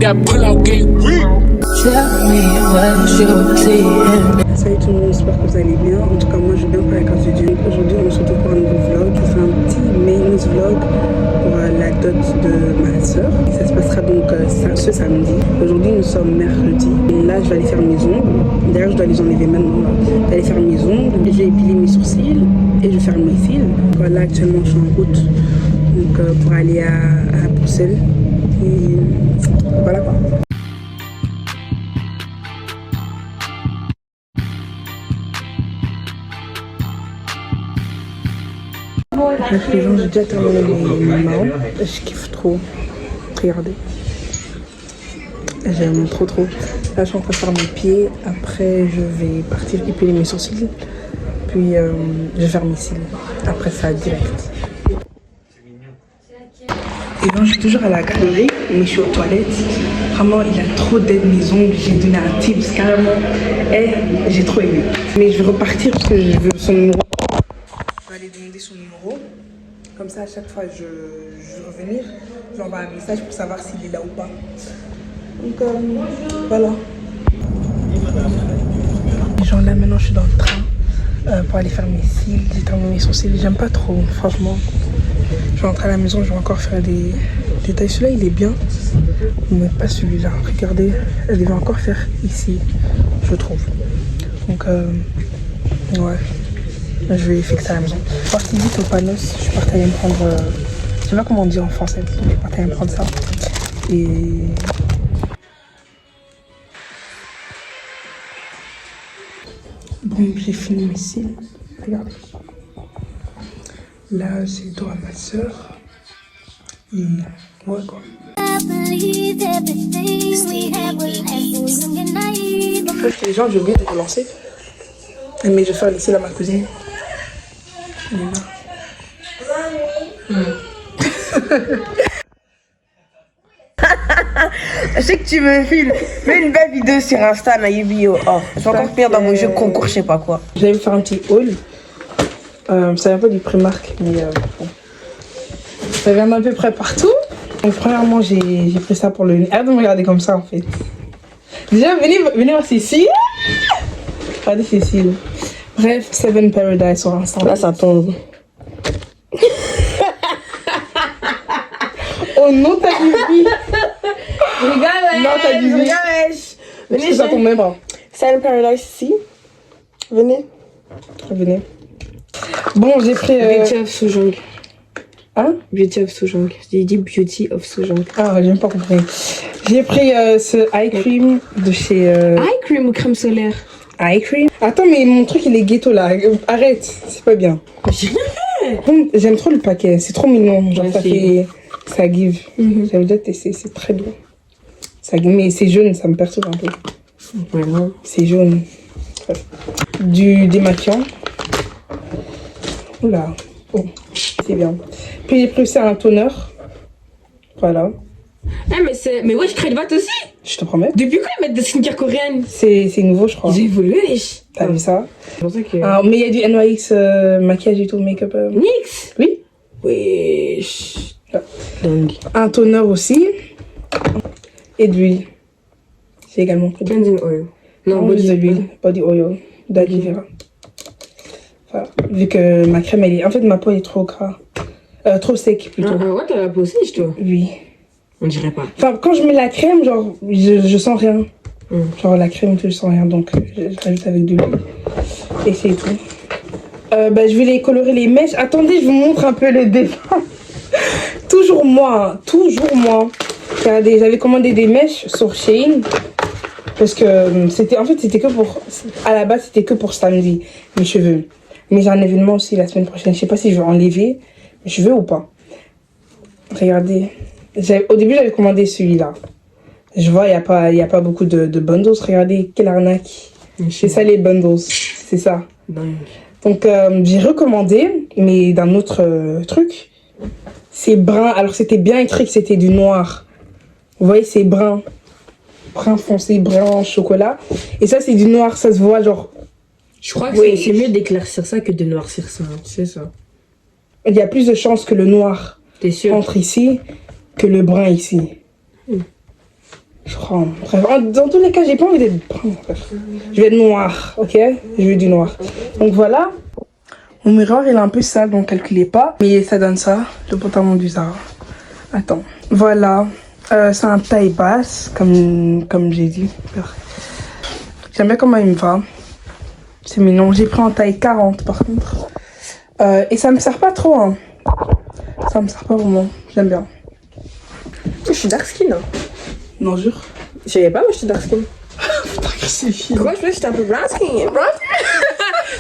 Salut tout le monde, j'espère que vous allez bien. En tout cas, moi je vais bien parler avec un vidéo. Aujourd'hui, on se retrouve pour un nouveau vlog. Je fais un petit main vlog pour la dot de ma soeur. Ça se passera donc ce samedi. Aujourd'hui, nous sommes mercredi. Et là, je vais aller faire mes ongles. D'ailleurs, je dois les enlever maintenant. Je vais aller faire mes ongles. Je vais épiler mes sourcils et je vais faire mes cils. Voilà, actuellement, je suis en route donc, pour aller à Bruxelles. Et voilà quoi. Donc les gens, j'ai déjà terminé mes mains. Je kiffe trop. Regardez. J'aime trop. Là, je suis en train de faire mes pieds. Après, je vais partir épiler mes sourcils. Puis, je vais faire mes cils. Après ça, direct. Et donc, je suis toujours à la galerie, mais je suis aux toilettes. Vraiment, il a trop d'aide mes ongles. J'ai donné un tips carrément. Et j'ai trop aimé. Mais je vais repartir parce que je veux son numéro. Je vais aller demander son numéro. Comme ça, à chaque fois je veux revenir, je lui envoie un message pour savoir s'il est là ou pas. Donc, voilà. Genre là, maintenant, je suis dans le train pour aller faire mes cils. J'ai terminé mes sourcils. J'aime pas trop, franchement. Je vais rentrer à la maison, je vais encore faire des détails. Celui-là, il est bien, mais pas celui-là. Regardez, elle devait encore faire ici, je trouve. Donc, ouais. Je vais fixer à la maison. Je suis partie vite au Panos. Je suis partie aller me prendre... je sais pas comment on dit en français. Donc je suis partie aller me prendre ça. Et... Bon, j'ai fini mes cils. Regardez. Là, c'est le dos à ma soeur. Et... ouais, quoi. Les gens, j'ai oublié de relancer. Mais je vais faire les cils à ma cousine. Je sais que tu me filmes. Mets une belle vidéo sur Insta, Nayubi. Oh, je suis encore pire dans mon jeu concours, je sais pas quoi. J'allais me faire un petit haul. Ça vient pas du Primark, mais bon. Ça vient d'un peu près partout. Donc, premièrement, j'ai pris ça pour le nez. Ah, de me regarder comme ça en fait. Déjà, venez voir Cécile. Regardez Cécile. Bref, Seven Paradise sur Insta. Là, ça tombe. Oh non, t'as du vie. Rigole, non, t'as du vie. Venez, ça tombe même pas. Seven Paradise ici. Venez. Venez. Bon, j'ai pris. Beauty of Soojong. Hein? Beauty of Soojong. J'ai dit Beauty of Soojong. Ah, j'ai même pas compris. J'ai pris ce eye cream de chez. Eye cream ou crème solaire? Eye cream. Attends, mais mon truc il est ghetto là. Arrête, c'est pas bien. J'aime trop le paquet, c'est trop mignon. Genre, ça fait. Ça give. J'avais déjà testé, c'est très doux. Ça give, mais c'est jaune, ça me perturbe un peu. Vraiment? C'est jaune. Du démaquillant. Oula. Oh, c'est bien. Puis j'ai pris aussi un toner. Voilà. Ah, mais ouais, je crée le bat aussi. Je te promets. Depuis quand ils mettent des skincare coréennes? C'est nouveau, je crois. Ils ont évolué, les. T'as vu ça? C'est pour ça que. Ah, mais il y a du NYX maquillage et tout, make-up. Nix? Oui. Wesh. Dingue. Un toner aussi. Et de l'huile. C'est également pris. Cleansing oil. Non, body oil. Body oil. d'aloe vera. Voilà. Vu que ma crème, elle est... En fait, ma peau est trop gras. Trop sec, plutôt. Ouais, t'as la peau sèche, toi? Oui. On dirait pas. Enfin, quand je mets la crème, genre, je sens rien. Genre, la crème, je sens rien. Donc, je rajoute avec de l'huile. Et c'est tout. Bah, je vais les colorer les mèches. Attendez, je vous montre un peu le dessin. Toujours moi, hein. Toujours moi. Regardez, j'avais commandé des mèches sur Shein. Parce que c'était, en fait, c'était que pour... À la base, c'était que pour samedi, mes cheveux. Mais j'ai un événement aussi la semaine prochaine. Je sais pas si je vais enlever mes cheveux ou pas. Regardez. Au début, j'avais commandé celui-là. Je vois, il n'y a pas beaucoup de bundles. Regardez, quelle arnaque. C'est ça, les bundles. C'est ça. Donc, j'ai recommandé, mais d'un autre truc. C'est brun. Alors, c'était bien écrit que c'était du noir. Vous voyez, c'est brun. Brun foncé, brun chocolat. Et ça, c'est du noir. Ça se voit, genre... Je crois que c'est mieux d'éclaircir ça que de noircir ça. C'est ça. Il y a plus de chances que le noir entre ici que le brun ici. prendre. Bref, dans tous les cas, j'ai pas envie d'être brun. Bref. Je vais être noir, ok? Je veux du noir. Donc voilà. Mon miroir, il est un peu sale, donc calculez pas. Mais ça donne ça, le pantalon du Zara. Attends. Voilà. C'est un taille basse, comme j'ai dit. J'aime bien comment il me va. C'est mignon. J'ai pris en taille 40 par contre. Et ça me sert pas trop. Hein. Ça me sert pas vraiment. J'aime bien. Je suis dark skin. Hein. Non, jure. Je savais pas, moi je suis dark skin. Putain, que c'est fini. Pourquoi je pensais que j'étais un peu brown skin?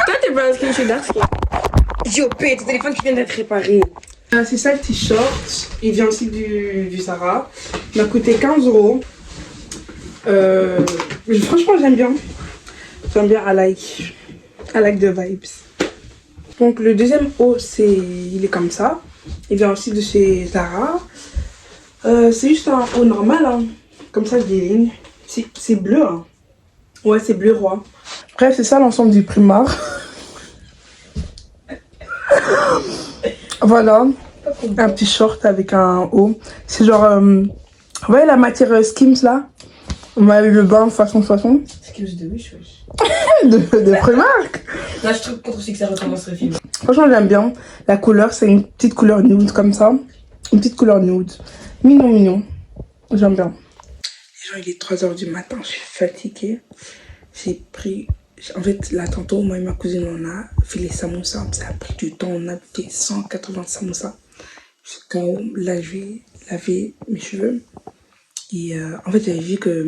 Toi t'es brown skin, je suis dark skin. Yo, ton téléphone qui vient d'être réparé. C'est ça le t-shirt. Il vient aussi du Zara. Il m'a coûté 15 €. Franchement, j'aime bien. J'aime bien, I like the vibes. Donc le deuxième haut, il est comme ça. Il vient aussi de chez Zara. C'est juste un haut normal, hein. Comme ça je déligne. C'est bleu, hein. Ouais, c'est bleu roi. Bref, c'est ça l'ensemble du Primark. Voilà, un petit short avec un haut. C'est genre, vous voyez la matière Skims là? On m'a eu le bain façon. Skims de Wish, wesh. de Primark. Là, je trouve contre que ça recommencerait film. Franchement, j'aime bien. La couleur, c'est une petite couleur nude comme ça. Une petite couleur nude. Mignon. J'aime bien. Déjà, il est 3 h du matin. Je suis fatiguée. J'ai pris... En fait, là, tantôt, moi et ma cousine, on a fait les samoussas. Ça a pris du temps. On a fait 180 samoussas. Jusqu'en haut, là, je vais laver mes cheveux. Et en fait, j'avais vu que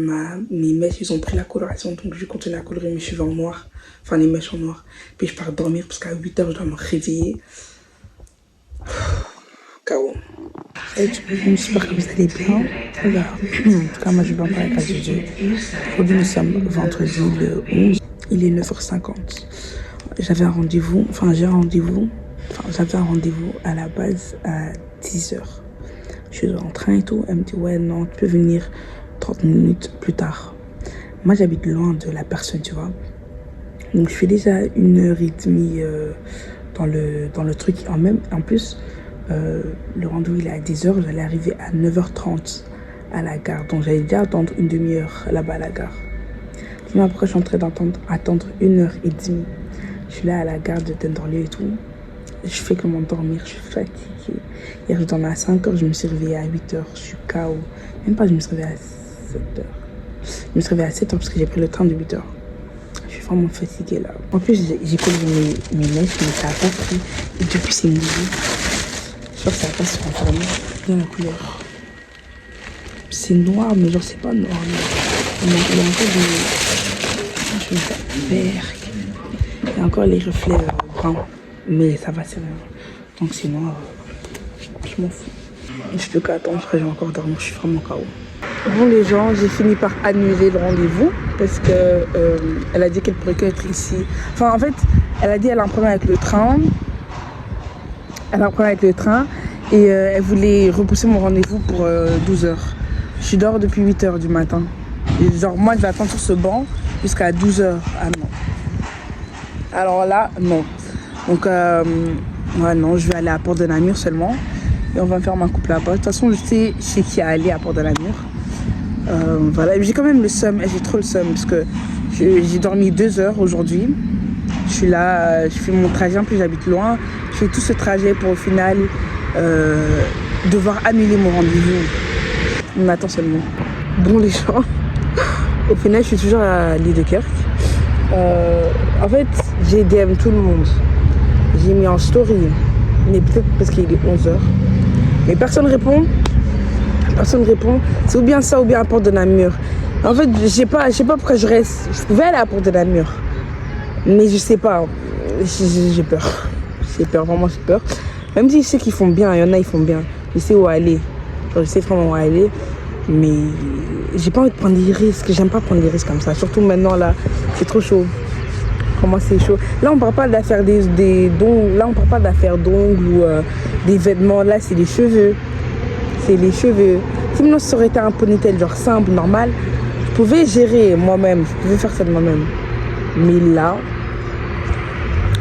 mes mèches, ils ont pris la coloration. Donc, je vais continuer à colorer mes cheveux en noir. Enfin, les mèches en noir. Puis, je pars dormir parce qu'à 8 h, je dois me réveiller. KO. J'espère que vous allez bien. Alors, en tout cas, moi je vais en parler grâce à Dieu. Aujourd'hui, nous sommes vendredi le 11. Il est 9 h 50. J'avais un rendez-vous à la base à 10 h. Je suis en train et tout. Elle me dit, ouais, non, tu peux venir 30 minutes plus tard. Moi, j'habite loin de la personne, tu vois. Donc, je fais déjà 1h30 dans le truc. En plus, le rendez-vous il est à 10 h, j'allais arriver à 9 h 30 à la gare. Donc j'allais déjà attendre une demi-heure là-bas à la gare. Dis-moi pourquoi je suis en train d'attendre 1h30. Je suis là à la gare de Tenderley et tout. Je fais que m'endormir, je suis fatiguée. Hier je dormais à 5 h, je me suis réveillée à 8 h, je suis KO. Même pas, je me suis réveillée à 7 h. Je me suis réveillée à 7 h parce que j'ai pris le train de 8 h. Je suis vraiment fatiguée là. En plus j'ai coloré mes mèches mais ça n'a pas pris. Et depuis c'est mouillé. Je crois que ça passe sur un format. Regarde la couleur. C'est noir, mais genre c'est pas noir. Il y a encore des... Je vais faire vert. Il y a encore les reflets bruns. Mais ça va, c'est rien. Donc c'est noir. Je m'en fous. Je peux qu'attendre, je vais encore dormir. Je suis vraiment KO. Bon les gens, j'ai fini par annuler le rendez-vous. Parce que elle a dit qu'elle pourrait qu'être ici. Enfin en fait, elle a dit qu'elle a un problème avec le train. Et elle voulait repousser mon rendez-vous pour 12 h. Je dors depuis 8 h du matin. Et genre moi je vais attendre sur ce banc jusqu'à 12 h. Ah non. Alors là, non. Donc ouais non, je vais aller à Port-de-Namur seulement. Et on va faire ma coupe là-bas. De toute façon je sais chez qui aller à Port-de-Namur. Voilà, j'ai quand même le seum, j'ai trop le seum parce que j'ai dormi 2 h aujourd'hui. Je suis là, je fais mon trajet, en plus j'habite loin. Je fais tout ce trajet pour au final devoir annuler mon rendez-vous. On attend seulement. Bon les gens, au final je suis toujours à l'île de Kerk. En fait, j'ai DM tout le monde. J'ai mis en story, mais peut-être parce qu'il est 11 h. Mais personne répond. C'est ou bien ça ou bien à Port-de-Namur. En fait, je sais pas pourquoi je reste. Je pouvais aller à Port-de-Namur. Mais je sais pas, j'ai peur. Vraiment j'ai peur. Même si je sais qu'ils font bien, il y en a ils font bien. Je sais où aller. Genre, je sais vraiment où aller. Mais j'ai pas envie de prendre des risques. J'aime pas prendre des risques comme ça. Surtout maintenant là, c'est trop chaud. Pour moi c'est chaud. Là on parle pas d'affaires des dons. Là on parle pas d'affaires d'ongles ou des vêtements. Là c'est les cheveux. Si maintenant ça aurait été un ponytail genre simple, normal, je pouvais gérer moi-même. Je pouvais faire ça de moi-même. Mais là,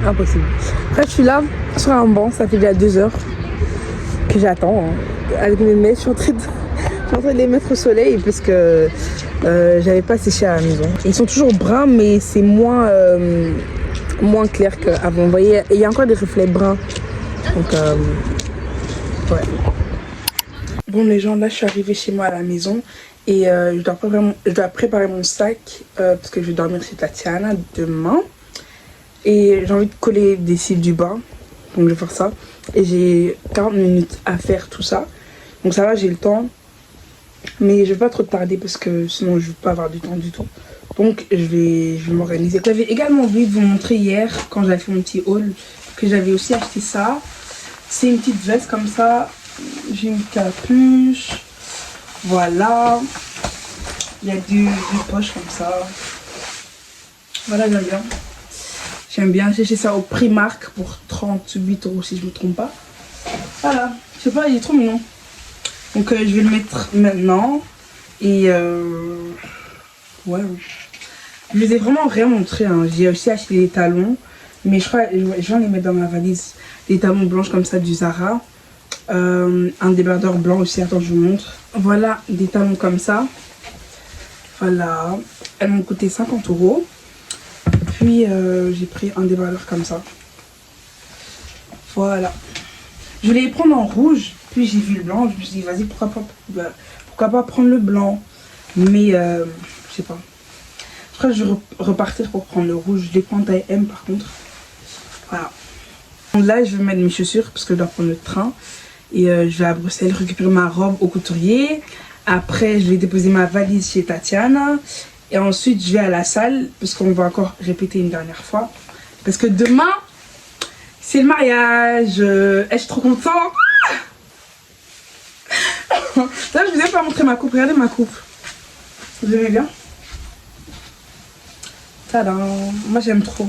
impossible. Après, je suis là, sur un banc, ça fait déjà 2 h que j'attends. Hein. Avec mes mèches, je suis en train de suis en train de les mettre au soleil parce que j'avais pas séché à la maison. Ils sont toujours bruns, mais c'est moins clair qu'avant. Vous voyez, il y a encore des reflets bruns. Donc, ouais. Bon, les gens, là, je suis arrivée chez moi à la maison. Et je dois préparer mon sac parce que je vais dormir chez Tatiana demain. Et j'ai envie de coller des cils du bas. Donc, je vais faire ça. Et j'ai 40 minutes à faire tout ça. Donc, ça va, j'ai le temps. Mais je vais pas trop tarder parce que sinon je vais pas avoir du temps du tout. Donc je vais m'organiser. J'avais également oublié de vous montrer hier quand j'avais fait mon petit haul que j'avais aussi acheté ça. C'est une petite veste comme ça. J'ai une capuche. Voilà. Il y a du poche comme ça. Voilà, j'aime bien. J'aime bien. J'ai acheté ça au Primark pour 38 € si je me trompe pas. Voilà. Je sais pas, il est trop mignon. Donc je vais le mettre maintenant. Et ouais. Je les ai vraiment rien montré. Hein. J'ai aussi acheté des talons. Mais je crois que je vais les mettre dans ma valise. Des talons blanches comme ça du Zara. Un débardeur blanc aussi. Attends, je vous montre. Voilà, des talons comme ça. Voilà. Elles m'ont coûté 50 €. Puis j'ai pris un débardeur comme ça. Voilà. Je voulais les prendre en rouge. Puis j'ai vu le blanc, je me suis dit vas-y pourquoi pas prendre le blanc. Mais je sais pas. Je crois que je vais repartir pour prendre le rouge. Je les prends en taille M par contre. Voilà. Donc là je vais mettre mes chaussures parce que je dois prendre le train. Et je vais à Bruxelles récupérer ma robe au couturier. Après je vais déposer ma valise chez Tatiana. Et ensuite je vais à la salle parce qu'on va encore répéter une dernière fois. Parce que demain c'est le mariage. Je suis trop contente. Là, je vous ai pas montré ma coupe. Regardez ma coupe. Vous aimez bien? Tadam. Moi, j'aime trop.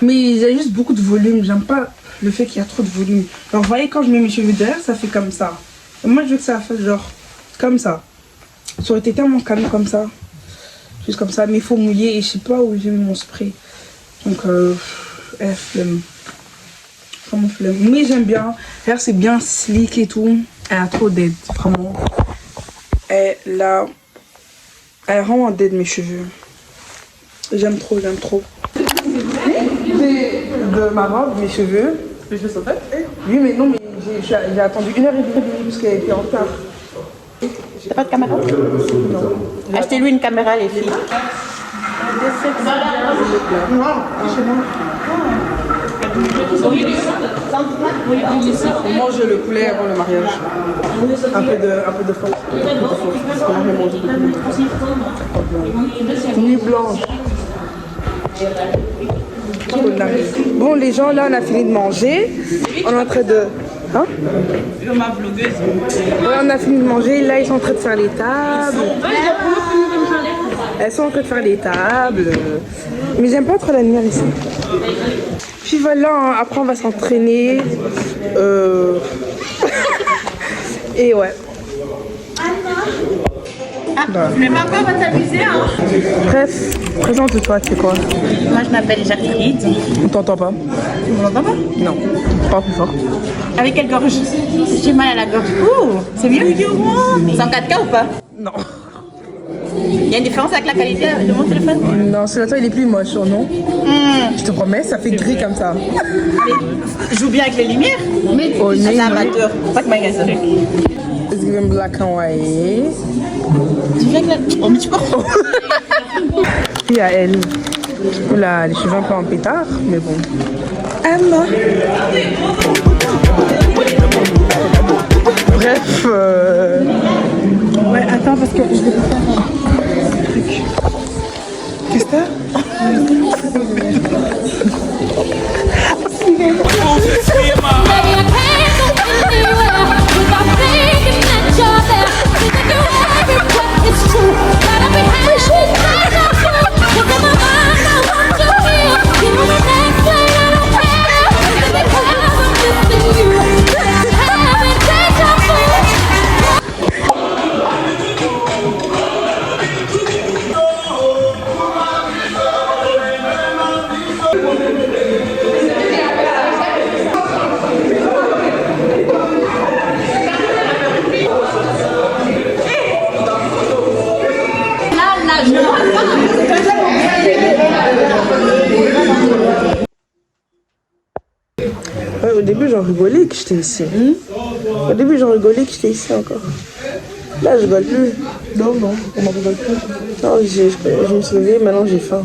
Mais il y a juste beaucoup de volume. J'aime pas le fait qu'il y a trop de volume. Alors, vous voyez, quand je mets mes cheveux derrière, ça fait comme ça. Et moi, je veux que ça fasse genre comme ça. Ça aurait été tellement calme comme ça. Juste comme ça. Mais il faut mouiller. Et je sais pas où j'ai mis mon spray. Donc, flemme. Vraiment flemme. Mais j'aime bien. D'ailleurs, c'est bien slick et tout. Elle a trop d'aide, vraiment. Elle a vraiment d'aide mes cheveux. J'aime trop, j'aime trop. De ma robe, mes cheveux. Les cheveux sont faits? Oui, mais non, mais j'ai attendu 1h30 parce qu'elle était en retard. T'as pas de caméra? Non. Achetez-lui une caméra, les filles. Non, chez moi. On mange le poulet avant le mariage. Un peu de force. Parce qu'on a mangé de nuit blanche. Bon, les gens, là, on a fini de manger. On est en train de... Hein? Ouais, on a fini de manger. Là, ils sont en train de faire les tables. Elles sont en train de faire les tables. Mais j'aime pas trop la lumière ici. Puis voilà, hein, après on va s'entraîner. Et ouais. Ah, le papa va t'amuser, hein? Bref, présente-toi, tu sais quoi? Moi, je m'appelle Gertrude. On t'entend pas? Tu m'entends pas? Non, pas plus fort. Avec quelle gorge? J'ai mal à la gorge. Ouh, c'est mieux? C'est en 4K ou pas? Non. Il y a une différence avec la qualité de mon téléphone? Non, celui-là, il est plus moche, non? Je te promets, ça fait gris comme ça. Je joue bien avec les lumières. Mais Oh, c'est un amateur. Pas de magasin. It's giving black and white. Tu viens avec la... Oh, mais tu peux... Puis à elle. Oula, les cheveux un peu en pétard, mais bon. Anna. Bref. Ouais, attends, parce que je vais faire un truc. Qu'est-ce que t'as? Ouais, au début, j'en rigolais que j'étais ici. Au début, j'en rigolais que j'étais ici encore. Là, je rigole plus. Non, on m'en rigole plus. Non, je me suis réveillée, maintenant j'ai faim.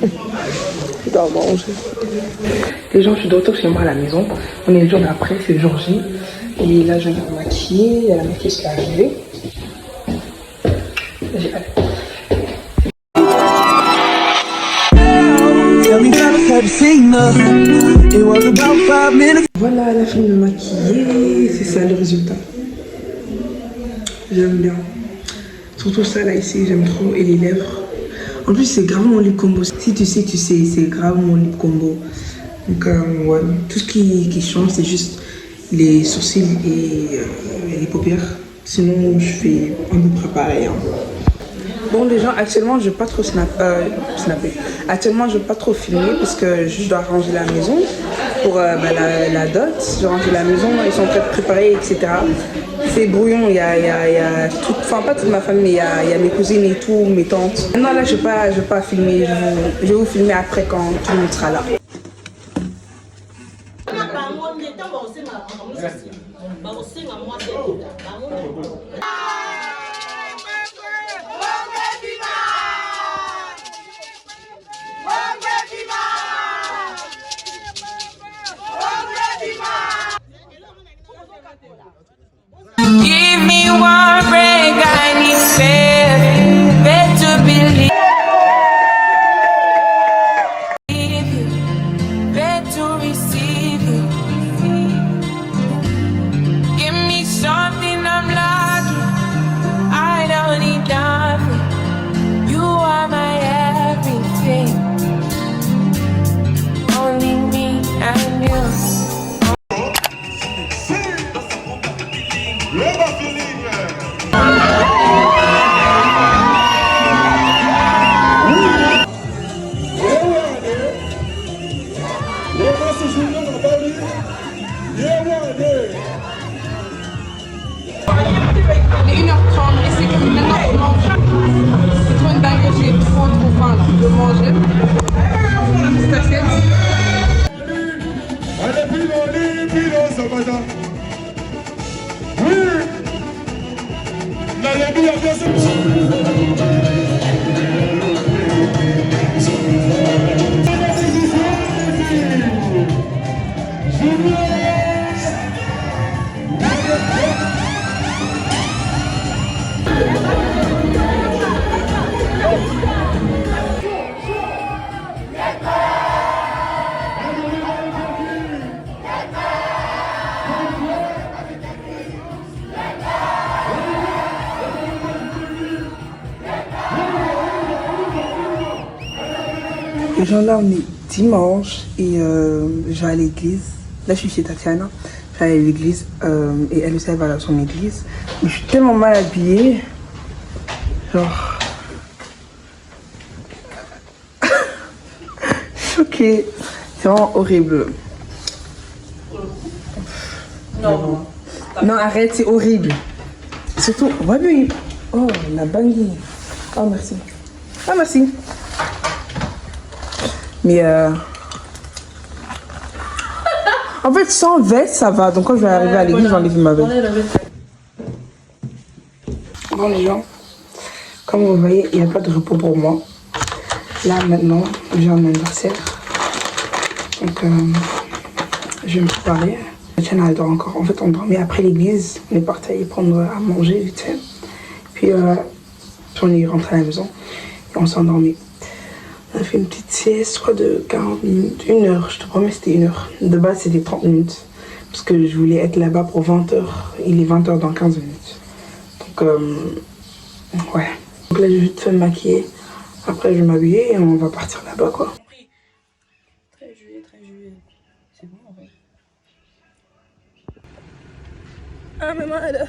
Je dois manger. Les gens, je suis de retour chez moi à la maison. On est le jour d'après, c'est le jour J. Et là, je viens de me maquiller. Il y a la maquilleuse qui est arrivée. J'ai hâte. Voilà, la fin de me maquiller. C'est ça le résultat. J'aime bien. Surtout ça là ici, j'aime trop. Et les lèvres. En plus, c'est grave mon lip combo. Si tu sais, tu sais. C'est grave mon lip combo. Donc, ouais. Tout ce qui change, c'est juste les sourcils et les paupières. Sinon, je fais à peu près pareil. Hein. Bon, les gens, actuellement, je ne vais pas trop snapper. Actuellement, je ne vais pas trop filmer parce que je dois ranger la maison pour la dot. Je dois ranger la maison, ils sont en train de préparer, etc. C'est brouillon, il y a tout, enfin pas toute ma famille, mais il y a mes cousines et tout, mes tantes. Non, là, je vais pas filmer, je vais vous filmer après quand tout le monde sera là. Give me one break, I need faith, faith to believe it, faith to receive it. Give me something I'm lacking, I don't need nothing. You are my everything, only me and you. Il est 1h30 et c'est que maintenant on mange. C'est trop une dinguerie, j'ai trop faim là. Je veux manger. Cette assiette. Allez, pilo, ça va là. Oui. La yabie a bien Les gens là, on est dimanche et je vais à l'église. Là, je suis chez Tatiana. Je vais aller à l'église et elle aussi, elle va à son église. Mais je suis tellement mal habillée. Genre. Choquée. C'est vraiment horrible. Non. Non, arrête, c'est horrible. Surtout, ouais, mais. Oh, la bangui. Oh, merci. Ah, merci. Mais en fait, sans veste, ça va. Donc quand je vais arriver à l'église, j'enlève ma veste. Bon les gens, comme vous voyez, il n'y a pas de repos pour moi. Là maintenant, j'ai un anniversaire. Donc je vais me préparer. Tiens, elle dort encore. En fait, on dormait après l'église. On est parti aller prendre à manger vite fait. Puis on est rentré à la maison et on s'est endormi. On a fait une petite sieste, je crois, de 40 minutes, 1 heure. Je te promets, c'était 1 heure. De base, c'était 30 minutes. Parce que je voulais être là-bas pour 20 heures. Il est 20 heures dans 15 minutes. Donc, ouais. Donc là, je vais juste faire me maquiller. Après, je vais m'habiller et on va partir là-bas, quoi. 13 juillet. C'est bon, en fait. Ah, maman, elle a...